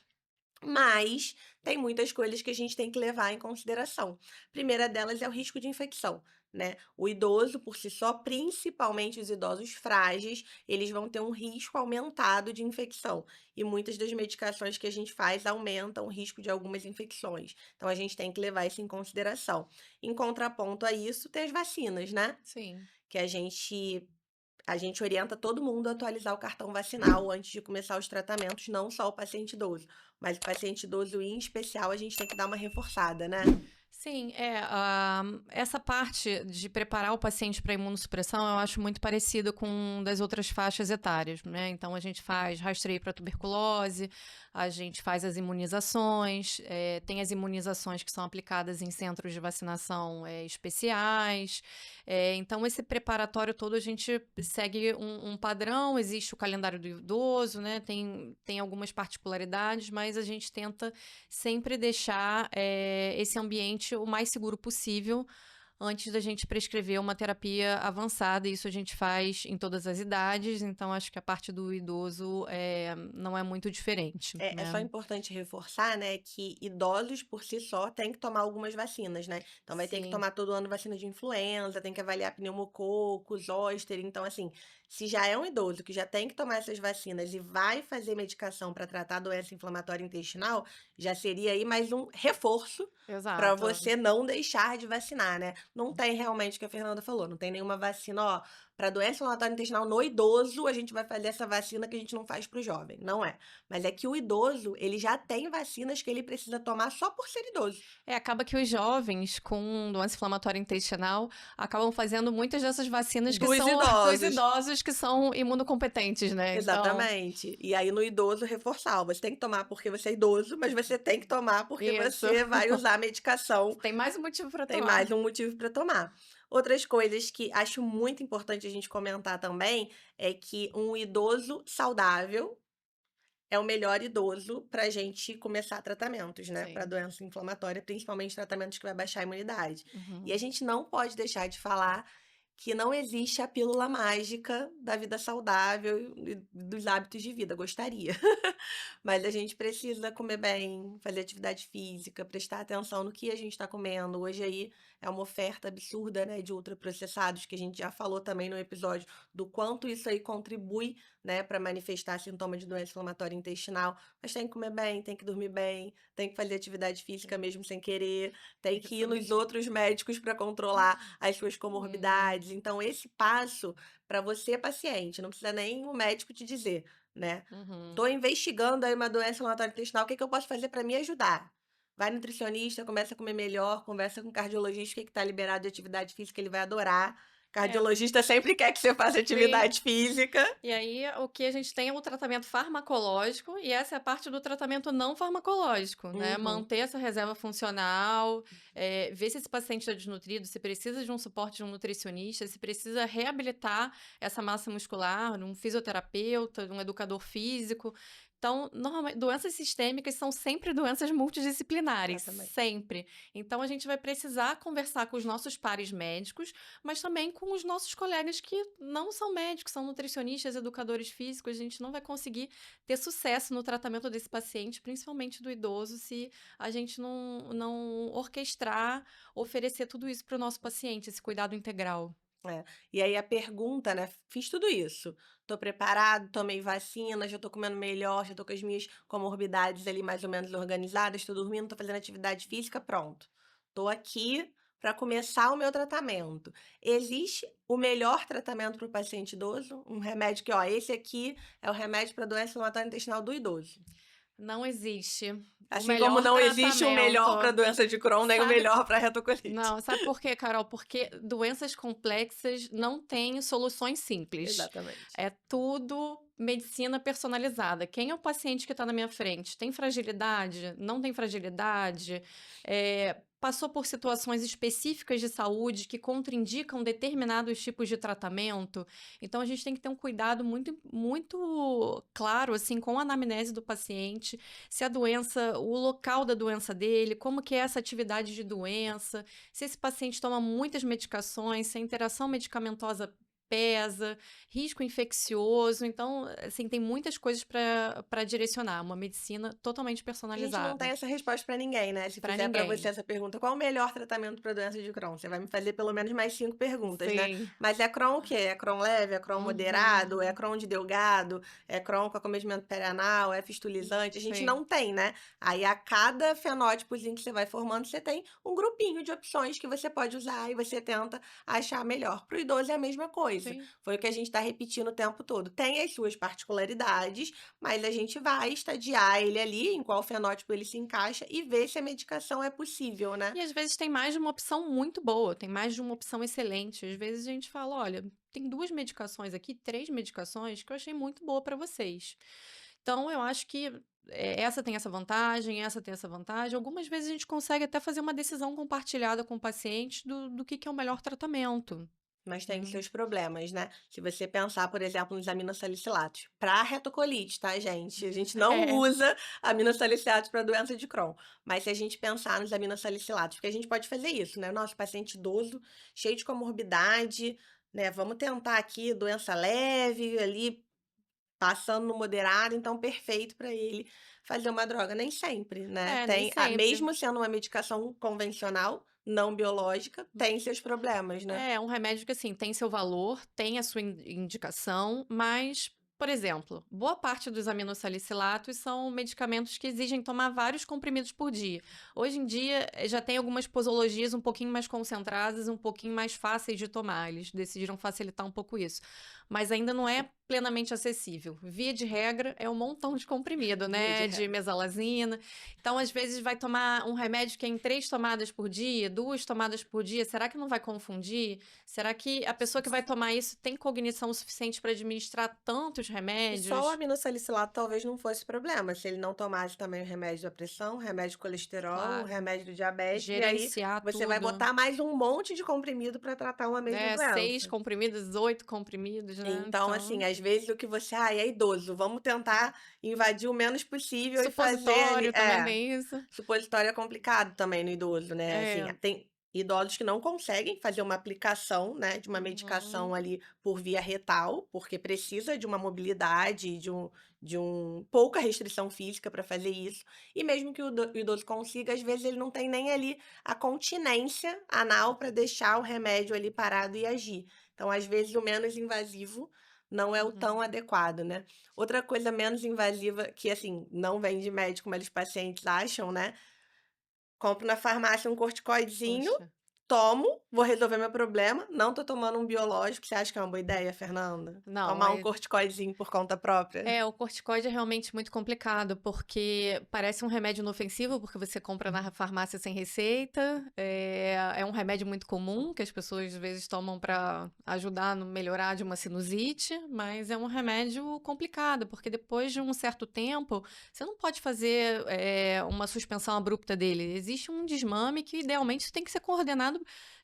Mas tem muitas coisas que a gente tem que levar em consideração. A primeira delas é o risco de infecção, né? O idoso, por si só, principalmente os idosos frágeis, eles vão ter um risco aumentado de infecção. E muitas das medicações que a gente faz aumentam o risco de algumas infecções. Então a gente tem que levar isso em consideração. Em contraponto a isso, tem as vacinas, né? Sim. Que a gente orienta todo mundo a atualizar o cartão vacinal antes de começar os tratamentos, não só o paciente idoso, mas o paciente idoso em especial a gente tem que dar uma reforçada, né. Sim, essa parte de preparar o paciente para imunossupressão eu acho muito parecida com das outras faixas etárias, né? Então a gente faz rastreio para tuberculose, a gente faz as imunizações, tem as imunizações que são aplicadas em centros de vacinação especiais. Então esse preparatório todo a gente segue um padrão, existe o calendário do idoso, né? Tem algumas particularidades, mas a gente tenta sempre deixar esse ambiente o mais seguro possível antes da gente prescrever uma terapia avançada. Isso a gente faz em todas as idades, então acho que a parte do idoso não é muito diferente, É né? só importante reforçar, né, que idosos por si só têm que tomar algumas vacinas, né. Então vai ter que Sim, tomar todo ano vacina de influenza, tem que avaliar pneumococo, zoster, então assim, se já é um idoso que já tem que tomar essas vacinas e vai fazer medicação para tratar a doença inflamatória intestinal, já seria aí mais um reforço para exato. você não deixar de vacinar, né. Não tem realmente o que a Fernanda falou, não tem nenhuma vacina: "Ó, para doença inflamatória intestinal no idoso, a gente vai fazer essa vacina que a gente não faz para o jovem. Não é. Mas é que o idoso, ele já tem vacinas que ele precisa tomar só por ser idoso. Acaba que os jovens com doença inflamatória intestinal acabam fazendo muitas dessas vacinas que Dos são dos idosos. idosos que são imunocompetentes, né? Então, Exatamente. E aí no idoso reforçar, ó, você tem que tomar porque você é idoso, mas você tem que tomar porque isso. você vai usar a medicação. Tem mais um motivo para Tem tomar. mais um motivo para tomar. Outras coisas que acho muito importante a gente comentar também é que um idoso saudável é o melhor idoso para a gente começar tratamentos, né, para Sim. doença inflamatória, principalmente tratamentos que vai baixar a imunidade. E a Uhum. gente não pode deixar de falar que não existe a pílula mágica da vida saudável e dos hábitos de vida. Gostaria. Mas a gente precisa comer bem, fazer atividade física, prestar atenção no que a gente está comendo. Hoje aí é uma oferta absurda, né, de ultraprocessados, que a gente já falou também no episódio do quanto isso aí contribui, né, para manifestar sintoma de doença inflamatória intestinal. Mas tem que comer bem, tem que dormir bem, tem que fazer atividade física mesmo sem querer, tem que ir Isso nos mesmo. outros médicos para controlar as suas Uhum. comorbidades. Então, esse passo para você, paciente, não precisa nem o médico te dizer, né? Uhum. Tô investigando aí uma doença inflamatória intestinal, o que que eu posso fazer para me ajudar? Vai no nutricionista, começa a comer melhor, conversa com o cardiologista, o que que tá liberado de atividade física, ele vai adorar. É, Cardiologista sempre quer que você faça sim. atividade física. E aí, o que a gente tem é o tratamento farmacológico, e essa é a parte do tratamento não farmacológico, né? Uhum. Manter essa reserva funcional, ver se esse paciente está desnutrido, se precisa de um suporte de um nutricionista, se precisa reabilitar essa massa muscular, de um fisioterapeuta, de um educador físico. Então, normalmente, doenças sistêmicas são sempre doenças multidisciplinares, Exatamente. sempre. Então, a gente vai precisar conversar com os nossos pares médicos, mas também com os nossos colegas que não são médicos, são nutricionistas, educadores físicos. A gente não vai conseguir ter sucesso no tratamento desse paciente, principalmente do idoso, se a gente não orquestrar, oferecer tudo isso para o nosso paciente, esse cuidado integral. É. E aí a pergunta, né? Fiz tudo isso. Tô preparado, tomei vacina, já tô comendo melhor, já tô com as minhas comorbidades ali mais ou menos organizadas, tô dormindo, tô fazendo atividade física, pronto. Tô aqui para começar o meu tratamento. Existe o melhor tratamento para o paciente idoso? Um remédio que, ó, esse aqui é o remédio para doença inflamatória intestinal do idoso. Não existe o Assim como melhor não existe o tratamento. melhor para doença de Crohn, nem o Sabe melhor para retocolite. Não, sabe por quê, Carol? Porque doenças complexas não têm soluções simples. Exatamente. É tudo medicina personalizada. Quem é o paciente que está na minha frente? Tem fragilidade? Não tem fragilidade? Passou por situações específicas de saúde que contraindicam determinados tipos de tratamento? Então, a gente tem que ter um cuidado muito, muito claro, assim, com a anamnese do paciente, se a doença, o local da doença dele, como que é essa atividade de doença, se esse paciente toma muitas medicações, se a interação medicamentosa pesa, risco infeccioso. Então, assim, tem muitas coisas para direcionar. Uma medicina totalmente A gente não tem personalizada. essa resposta pra ninguém, né? Se Para fizer pra você ninguém. essa pergunta, qual o melhor tratamento pra doença de Crohn? Você vai me fazer pelo menos mais 5 perguntas, né? Sim. Mas é Crohn o quê? É Crohn leve? É Crohn moderado? É Uhum. Crohn de delgado? É Crohn com acometimento perianal? É fistulizante? A gente Sim. não tem, né? Aí a cada fenótipozinho que você vai formando, você tem um grupinho de opções que você pode usar e você tenta achar melhor. Pro idoso é a mesma coisa. Sim. Foi o que a gente tá repetindo o tempo todo. Tem as suas particularidades, mas a gente vai estadiar ele ali, em qual fenótipo ele se encaixa e ver se a medicação é possível, né. E às vezes tem mais de uma opção muito boa, tem mais de uma opção excelente. Às vezes a gente fala: olha, tem 2 medicações aqui, 3 medicações que eu achei muito boa para vocês. Então, eu acho que essa tem essa vantagem, essa tem essa vantagem. Algumas vezes a gente consegue até fazer uma decisão compartilhada com o paciente do que é o melhor tratamento. Mas tem Né? seus problemas, né. Se você pensar, por exemplo, nos aminosalicilatos, para retocolite, tá, gente? A gente não É, usa aminosalicilatos para doença de Crohn, mas se a gente pensar nos aminosalicilatos, porque a gente pode fazer isso, né, nosso paciente idoso, cheio de comorbidade, né, vamos tentar aqui doença leve, ali passando no moderado, então perfeito para ele fazer uma droga. Nem sempre, né, nem tem a sempre. mesmo sendo uma medicação convencional, não biológica, tem seus problemas, né. É um remédio que, assim, tem seu valor, tem a sua indicação, mas Por exemplo, boa parte dos aminosalicilatos são medicamentos que exigem tomar vários comprimidos por dia. Hoje em dia, já tem algumas posologias um pouquinho mais concentradas, um pouquinho mais fáceis de tomar. Eles decidiram facilitar um pouco isso. Mas ainda não é plenamente acessível. Via de regra, é um montão de comprimido, Via de né? De regra. mesalazina. Então, às vezes, vai tomar um remédio que é em 3 tomadas por dia, 2 tomadas por dia. Será que não vai confundir? Será que a pessoa que vai tomar isso tem cognição suficiente para administrar tantos E só o remédios? aminosalicilado talvez não fosse problema, se ele não tomasse também o remédio da pressão, o remédio de colesterol, o Claro, remédio do diabetes, e aí gerenciar você vai tudo, botar mais um monte de comprimido para tratar uma mesma né? 6 doença. comprimidos, 8 comprimidos, né? Então, assim, Então, às vezes o que você, é idoso, vamos tentar invadir o menos possível e fazer ali, supositório também tem isso. supositório é complicado também no idoso, né? Assim, É. tem idosos que não conseguem fazer uma aplicação, né, de uma medicação Uhum, ali por via retal, porque precisa de uma mobilidade, de pouca restrição física para fazer isso. E mesmo que o idoso consiga, às vezes ele não tem nem ali a continência anal para deixar o remédio ali parado e agir. Então, às vezes, o menos invasivo não é o tão uhum. adequado, né? Outra coisa menos invasiva que, assim, não vem de médico, mas os pacientes acham, né? Compro na farmácia um corticoidezinho, Poxa. tomo, vou resolver meu problema, não tô tomando um biológico. Você acha que é uma boa ideia, Fernanda? Não, Tomar um corticoidezinho por conta própria? o corticoide é realmente muito complicado, porque parece um remédio inofensivo, porque você compra na farmácia sem receita. É um remédio muito comum, que as pessoas às vezes tomam para ajudar no melhorar de uma sinusite, mas é um remédio complicado, porque depois de um certo tempo, você não pode fazer uma suspensão abrupta dele. Existe um desmame que idealmente tem que ser coordenado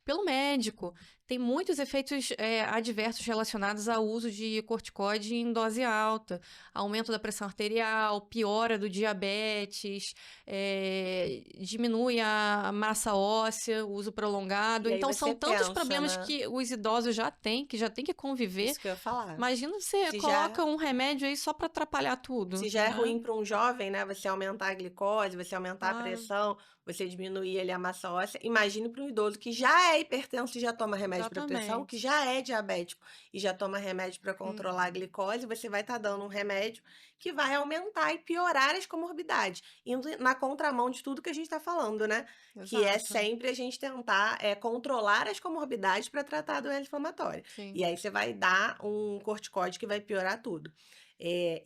pelo médico. Tem muitos efeitos adversos relacionados ao uso de corticoide em dose alta, aumento da pressão arterial, piora do diabetes, diminui a massa óssea, o uso prolongado. E aí Então, são você tantos pensa, problemas né? que os idosos já têm, que já têm que conviver. Isso que eu ia falar. Imagina você Se já coloca um remédio aí só para atrapalhar tudo, Se já é né? ruim para um jovem, né, você aumentar a glicose, você aumentar a Claro, pressão, você diminuir ali a massa óssea, imagine para um idoso que já é hipertenso e já toma remédio para pressão, que exatamente. já é diabético e já toma remédio para controlar a Uhum, glicose, você vai estar dando um remédio que vai aumentar e piorar as comorbidades, indo na contramão de tudo que a gente está falando, né? Que é exato, sempre a gente tentar controlar as comorbidades para tratar a doença inflamatória. sim. E aí você vai dar um corticóide que vai piorar tudo.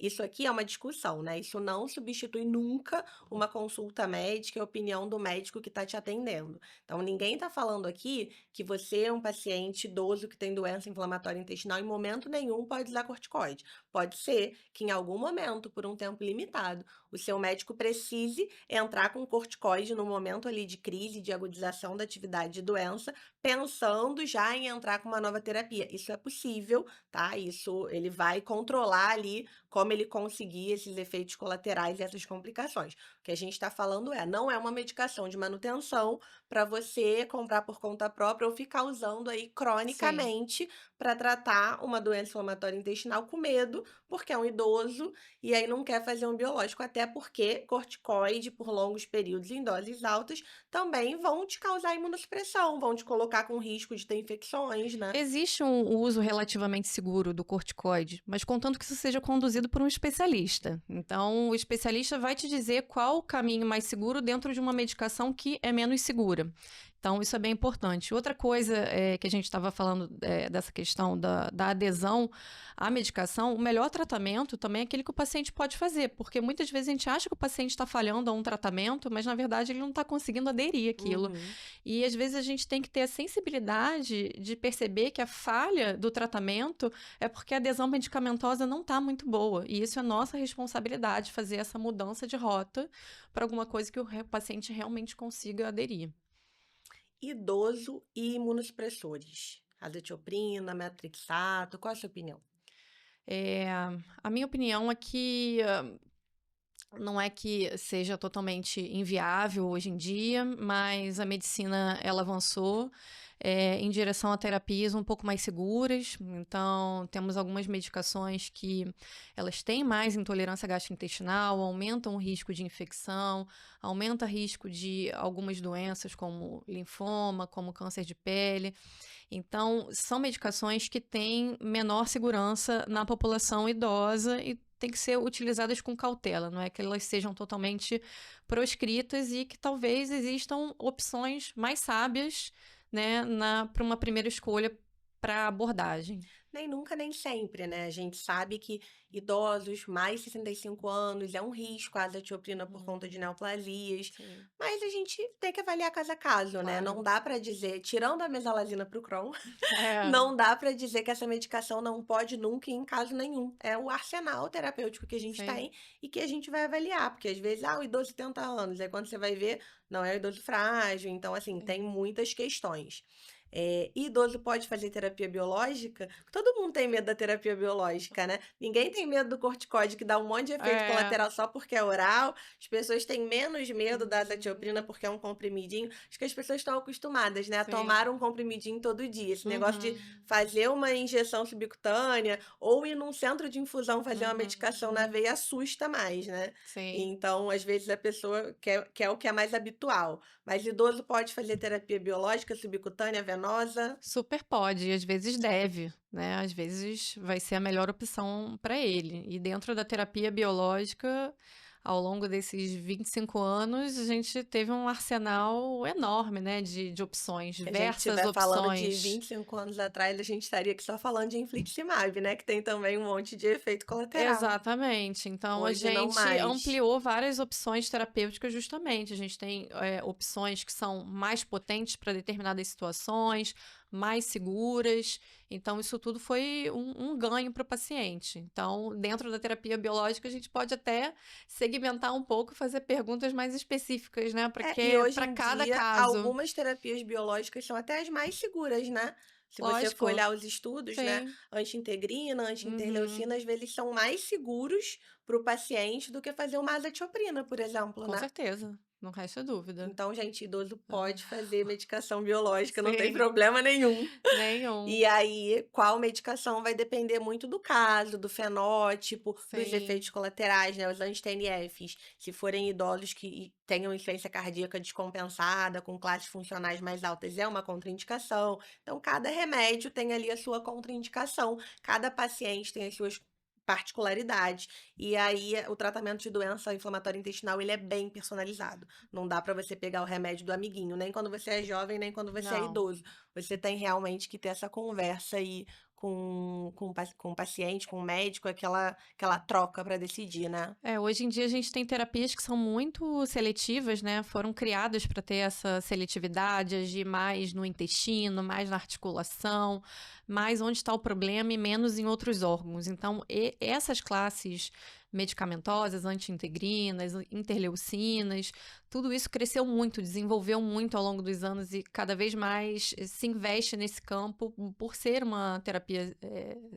Isso aqui é uma discussão, né? Isso não substitui nunca uma consulta médica e a opinião do médico que está te atendendo. Então, ninguém está falando aqui que você é um paciente idoso que tem doença inflamatória intestinal, em momento nenhum pode usar corticoide. Pode ser que em algum momento, por um tempo limitado, o seu médico precise entrar com corticoide no momento ali de crise, de agudização da atividade de doença, pensando já em entrar com uma nova terapia. Isso é possível, tá? Isso ele vai controlar ali como ele conseguir esses efeitos colaterais e essas complicações. O que a gente está falando não é uma medicação de manutenção para você comprar por conta própria ou ficar usando aí Sim. cronicamente para tratar uma doença inflamatória intestinal com medo, porque é um idoso e aí não quer fazer um biológico, até porque corticoide por longos períodos em doses altas também vão te causar imunossupressão, vão te colocar com risco de ter infecções, né? Existe um uso relativamente seguro do corticoide, mas contanto que isso seja conduzido por um especialista. Então, o especialista vai te dizer qual o caminho mais seguro dentro de uma medicação que é menos segura. Então, isso é bem importante. Outra coisa que a gente estava falando dessa questão da adesão à medicação, o melhor tratamento também é aquele que o paciente pode fazer, porque muitas vezes a gente acha que o paciente está falhando a um tratamento, mas na verdade ele não está conseguindo aderir àquilo. Uhum. E às vezes a gente tem que ter a sensibilidade de perceber que a falha do tratamento é porque a adesão medicamentosa não está muito boa. E isso é nossa responsabilidade, fazer essa mudança de rota para alguma coisa que o paciente realmente consiga aderir. Idoso e imunossupressores. Azathioprina, metrixato, qual a sua opinião? É, a minha opinião é que Não é que seja totalmente inviável hoje em dia, mas a medicina ela avançou em direção a terapias um pouco mais seguras. Então, temos algumas medicações que elas têm mais intolerância gastrointestinal, aumentam o risco de infecção, aumenta o risco de algumas doenças como linfoma, como câncer de pele. Então, são medicações que têm menor segurança na população idosa e tem que ser utilizadas com cautela, não é que elas sejam totalmente proscritas e que talvez existam opções mais sábias, né, para uma primeira escolha para abordagem. Nem nunca, nem sempre, né? A gente sabe que idosos mais 65 anos é um risco a azatioprina por Uhum, conta de neoplasias, sim, mas a gente tem que avaliar caso a caso, né? claro. Não dá para dizer, tirando a mesalazina para o Crohn, É, não dá para dizer que essa medicação não pode nunca ir em caso nenhum. É o arsenal terapêutico que a gente sim. tem e que a gente vai avaliar, porque às vezes, o idoso de 70 anos, aí quando você vai ver, não é o idoso frágil, então assim, tem Sim. muitas questões. Idoso pode fazer terapia biológica? Todo mundo tem medo da terapia biológica, né? Ninguém tem medo do corticóide que dá um monte de efeito É. colateral só porque é oral. As pessoas têm menos medo da azatioprina Uhum, porque é um comprimidinho. Acho que as pessoas estão acostumadas, né, a sim. tomar um comprimidinho todo dia. Esse negócio de Uhum, fazer uma injeção subcutânea ou ir num centro de infusão fazer uma medicação na uhum, veia assusta mais, né? sim. Então, às vezes, a pessoa quer o que é mais habitual. Mas idoso pode fazer terapia biológica, subcutânea, venosa? Super pode, e às vezes deve, né? Às vezes vai ser a melhor opção para ele. E dentro da terapia biológica, ao longo desses 25 anos, a gente teve um arsenal enorme, né, de opções, Se a gente diversas estiver falando de opções. 25 anos atrás, a gente estaria aqui só falando de infliximab, né, que tem também um monte de efeito colateral. Exatamente. Então a Hoje não gente mais. ampliou várias opções terapêuticas justamente. A gente tem opções que são mais potentes para determinadas situações, mais seguras. Então, isso tudo foi um ganho para o paciente. Então, dentro da terapia biológica, a gente pode até segmentar um pouco e fazer perguntas mais específicas, né? E Porque hoje para em cada dia, caso. algumas terapias biológicas são até as mais seguras, né? Se você for Lógico, olhar os estudos, né, sim. anti-integrina, Uhum, anti-interleucina, às vezes são mais seguros para o paciente do que fazer uma azatioprina, por exemplo, com né? certeza. Não resta dúvida. Então, gente, idoso Ah, pode fazer medicação biológica, não tem sim, problema nenhum. nenhum. E aí, qual medicação vai depender muito do caso, do fenótipo, dos Sim. efeitos colaterais, né? Os anti-TNFs, se forem idosos que tenham insuficiência cardíaca descompensada, com classes funcionais mais altas, é uma contraindicação. Então, cada remédio tem ali a sua contraindicação, cada paciente tem as suas particularidades. E aí, o tratamento de doença inflamatória intestinal, ele é bem personalizado. Não dá para você pegar o remédio do amiguinho, nem quando você é jovem, nem quando você é Não. idoso. Você tem realmente que ter essa conversa aí com o paciente, com o médico, aquela troca para decidir, né. Hoje em dia a gente tem terapias que são muito seletivas, né, foram criadas para ter essa seletividade, agir mais no intestino, mais na articulação, mais onde está o problema e menos em outros órgãos. Então, essas classes medicamentosas, anti-integrinas, interleucinas, tudo isso cresceu muito, desenvolveu muito ao longo dos anos e cada vez mais se investe nesse campo por ser uma terapia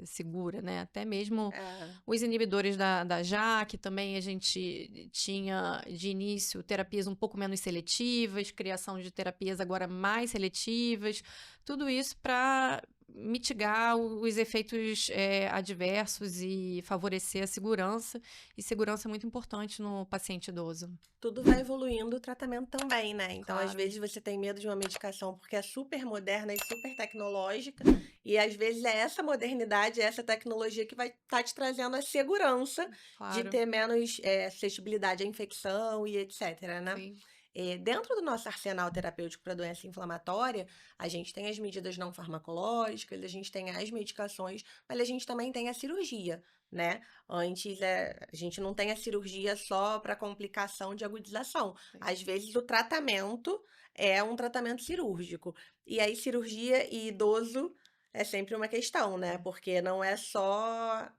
segura, né? Até mesmo É. os inibidores da JAK também a gente tinha de início terapias um pouco menos seletivas, criação de terapias agora mais seletivas, tudo isso para mitigar os efeitos adversos e favorecer a segurança, e segurança é muito importante no paciente idoso. Tudo vai evoluindo, o tratamento também, né. Então, às Claro, vezes, você tem medo de uma medicação porque é super moderna e super tecnológica, e às vezes é essa modernidade, essa tecnologia que vai estar te trazendo a segurança de claro, ter menos, suscetibilidade à infecção e etcétera, né. sim, Dentro do nosso arsenal terapêutico para doença inflamatória, a gente tem as medidas não farmacológicas, a gente tem as medicações, mas a gente também tem a cirurgia, né. Antes, a gente não tem a cirurgia só para complicação de agudização. sim. Às vezes o tratamento é um tratamento cirúrgico. E aí cirurgia e idoso é sempre uma questão, né, porque não é só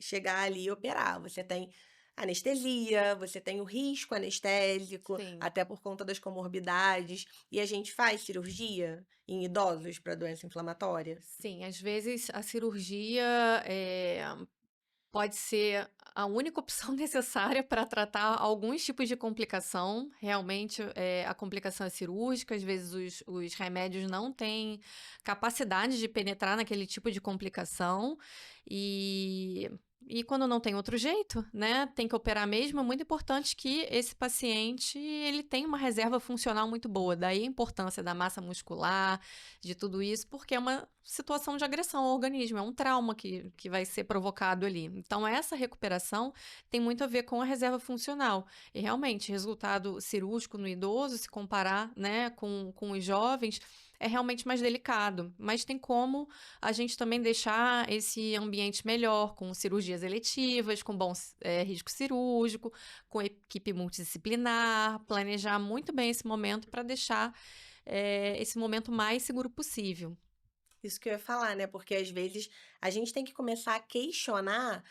chegar ali e operar, você tem anestesia, você tem o risco anestésico, Sim. até por conta das comorbidades, e a gente faz cirurgia em idosos para doença inflamatória? Sim, às vezes a cirurgia pode ser. a única opção necessária para tratar alguns tipos de complicação. Realmente, a complicação é cirúrgica, às vezes os remédios não têm capacidade de penetrar naquele tipo de complicação. E, e quando não tem outro jeito, né, tem que operar mesmo. É muito importante que esse paciente ele tenha uma reserva funcional muito boa. Daí a importância da massa muscular, de tudo isso, porque é uma situação de agressão ao organismo, é um trauma que vai ser provocado ali. Então, essa recuperação tem muito a ver com a reserva funcional. E realmente, resultado cirúrgico no idoso, se comparar, né, com os jovens, é realmente mais delicado. Mas tem como a gente também deixar esse ambiente melhor, com cirurgias eletivas, com bom risco cirúrgico, com equipe multidisciplinar, planejar muito bem esse momento para deixar esse momento mais seguro possível. Isso que eu ia falar, né, porque às vezes a gente tem que começar a questionar,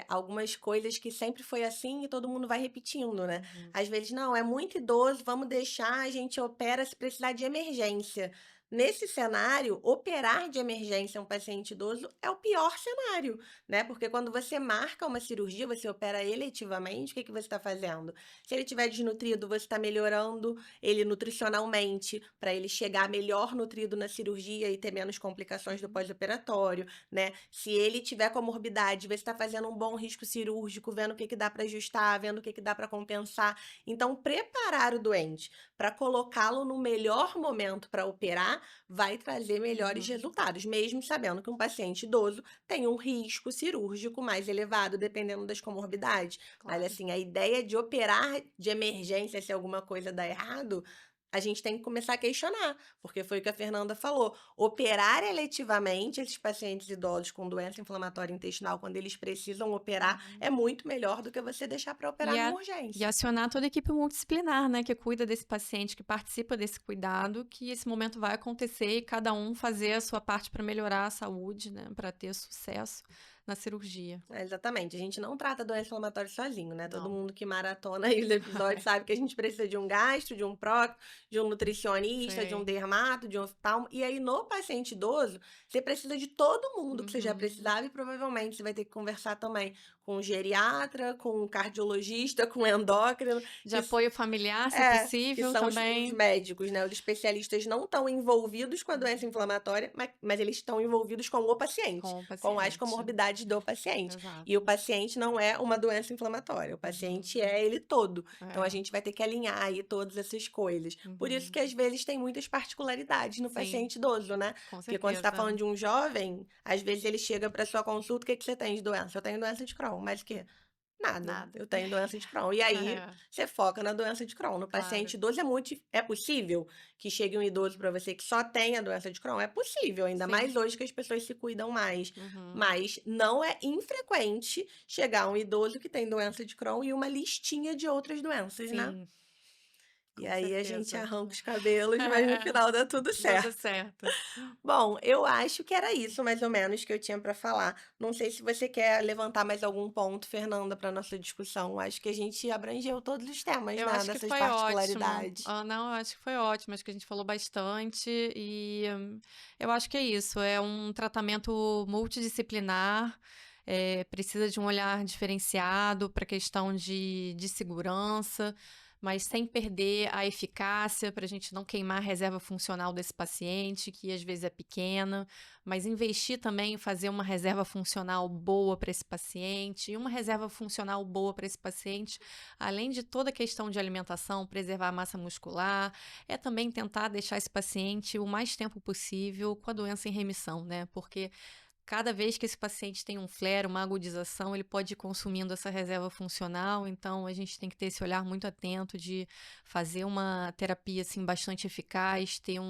algumas coisas que sempre foi assim e todo mundo vai repetindo, né. Uhum. Às vezes: "Não, é muito idoso, vamos deixar, a gente opera se precisar de emergência". Nesse cenário, operar de emergência um paciente idoso é o pior cenário, né, porque quando você marca uma cirurgia, você opera eletivamente, o que que você está fazendo? Se ele estiver desnutrido, você está melhorando ele nutricionalmente, para ele chegar melhor nutrido na cirurgia e ter menos complicações do Uhum. pós-operatório, né. Se ele tiver comorbidade, você está fazendo um bom risco cirúrgico, vendo o que que dá para ajustar, vendo o que que dá para compensar. Então, preparar o doente para colocá-lo no melhor momento para operar, vai trazer melhores Uhum. resultados, mesmo sabendo que um paciente idoso tem um risco cirúrgico mais elevado, dependendo das comorbidades. Mas, Claro. assim, a ideia de operar de emergência se alguma coisa dá errado, a gente tem que começar a questionar, porque foi o que a Fernanda falou. Operar eletivamente esses pacientes idosos com doença inflamatória intestinal, quando eles precisam operar, Uhum. é muito melhor do que você deixar para E operar a numa e urgência. acionar toda a equipe multidisciplinar, né, que cuida desse paciente, que participa desse cuidado, que esse momento vai acontecer e cada um fazer a sua parte para melhorar a saúde, né, para ter sucesso na cirurgia. Exatamente, a gente não trata doença inflamatória sozinho, né, todo Não. mundo que maratona aí os episódios sabe que a gente precisa de um gastro, de um prócto, de um nutricionista, de um Sim. dermato, de um oftalmo, e aí no paciente idoso, você precisa de todo mundo que você já Uhum. precisava e provavelmente você vai ter que conversar também com um geriatra, com um cardiologista, com um endócrino, De que apoio familiar, se que possível, são os também. médicos, né, os especialistas não estão envolvidos com a doença Uhum. inflamatória, mas eles estão envolvidos com o paciente, Com o com as paciente. comorbidades do paciente. E o Exato. paciente não é uma doença inflamatória, o paciente Uhum. é ele todo. Então a É. gente vai ter que alinhar aí todas essas coisas. Por isso Uhum. que às vezes tem muitas particularidades no Sim, paciente idoso, né. com Porque quando você está certeza. falando de um jovem, às vezes ele chega para sua consulta: "O que que você tem de doença?". "Eu tenho doença de Crohn", "Mas o quê?". Nada, Nada. eu tenho doença de Crohn. E aí, É, você foca na doença de Crohn. No paciente claro. idoso é possível que chegue um idoso para você que só tenha doença de Crohn? É possível, ainda Sim. mais hoje que as pessoas se cuidam mais. Uhum. Mas não é infrequente chegar um idoso que tem doença de Crohn e uma listinha de outras doenças, né. Sim, E com aí a gente certeza. arranca os cabelos, mas no final dá tudo Tudo certo. certo. Bom, eu acho que era isso mais ou menos que eu tinha para falar. Não sei se você quer levantar mais algum ponto, Fernanda, para nossa discussão. Acho que a gente abrangeu todos os temas, Eu né, acho que dessas foi ótimo. particularidades. Ah, não, eu acho que foi ótimo. Acho que a gente falou bastante e eu acho que é isso. É um tratamento multidisciplinar, precisa de um olhar diferenciado para a questão de segurança, mas sem perder a eficácia, para a gente não queimar a reserva funcional desse paciente, que às vezes é pequena, mas investir também em fazer uma reserva funcional boa para esse paciente, e uma reserva funcional boa para esse paciente além de toda a questão de alimentação, preservar a massa muscular, é também tentar deixar esse paciente o mais tempo possível com a doença em remissão, né? Porque cada vez que esse paciente tem um flare, uma agudização, ele pode ir consumindo essa reserva funcional, então a gente tem que ter esse olhar muito atento de fazer uma terapia assim bastante eficaz, ter o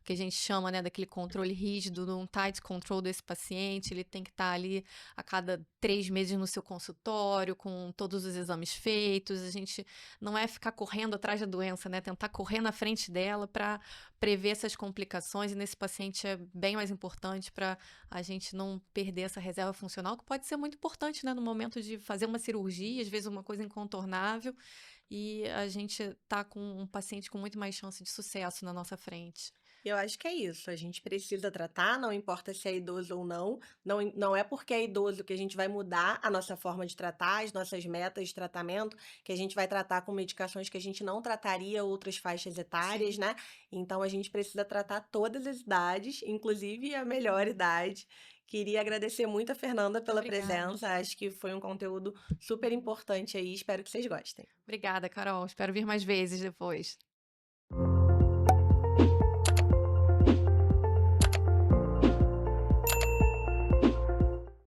que a gente chama, né, daquele controle rígido, um tight control desse paciente, ele tem que estar ali a cada 3 meses no seu consultório, com todos os exames feitos, a gente não é ficar correndo atrás da doença, né, tentar correr na frente dela para prever essas complicações, e nesse paciente é bem mais importante para a gente não perder essa reserva funcional, que pode ser muito importante, né, no momento de fazer uma cirurgia, às vezes uma coisa incontornável, e a gente tá com um paciente com muito mais chance de sucesso na nossa frente. Eu acho que é isso, a gente precisa tratar, não importa se é idoso ou não, não é porque é idoso que a gente vai mudar a nossa forma de tratar, as nossas metas de tratamento, que a gente vai tratar com medicações que a gente não trataria outras faixas etárias, Sim. né. Então a gente precisa tratar todas as idades, inclusive a melhor Uhum. idade. Queria agradecer muito a Fernanda pela Obrigada. presença, acho que foi um conteúdo super importante aí, espero que vocês gostem. Obrigada, Carol. Espero vir mais vezes depois.